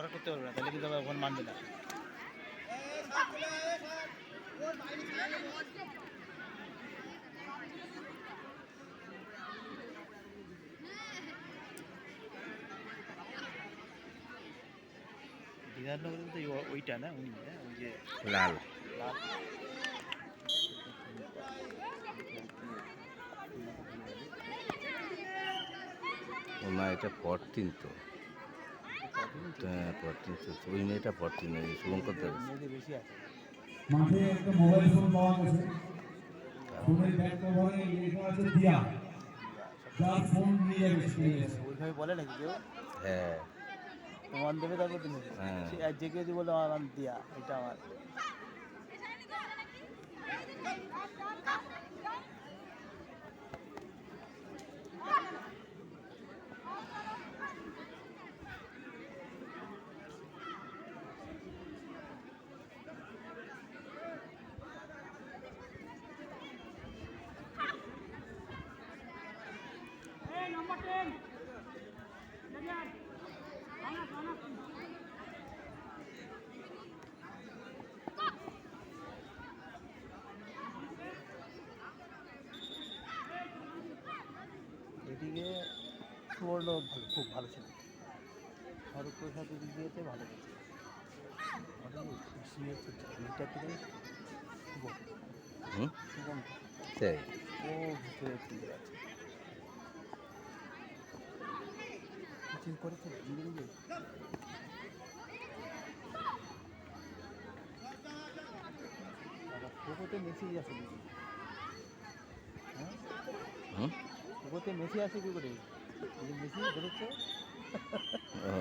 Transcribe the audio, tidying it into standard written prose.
Cover করতে পারবে না, তাহলে কিন্তু আবার ওখানে মানবে না। বিধাননগর বলতে ওইটা না, উনি না ওই যে লাল লাল। ও না, এটা 14 তো। হ্যাঁ 14 তো, ওই মেয়েটা 14, এই শুভঙ্কর দেব। মেয়েদের বেশি আছে। মাঠে একটা মোবাইল ফোন পাওয়া গেছে, ফোনের ব্যাক কভারে লেখা আছে দিয়া, যার ফোন নিয়ে গেছে। ওইভাবে বলে নাকি কেউ হ্যাঁ প্রমাণ দেবে, তারপর তুমি হ্যাঁ। সে আর যে কেউ যদি বলে আমার দিয়া, এটা আমার। এদিকে সুবর্ণ ভালো, খুব ভালো ছিল। ফারুকের সাথে দিক দিয়েছে, ভালো গেছে। মিটার থেকে হুম শুভম, সেই ও ভিতরে ঠিক আছে, কোচিং করেছে নিজে নিজে। ওতে মেসেজ আছে দেখি, হ্যাঁ হুম ওতে মেসি আছে কি করে, এই যে মেসি ধরেছে। ও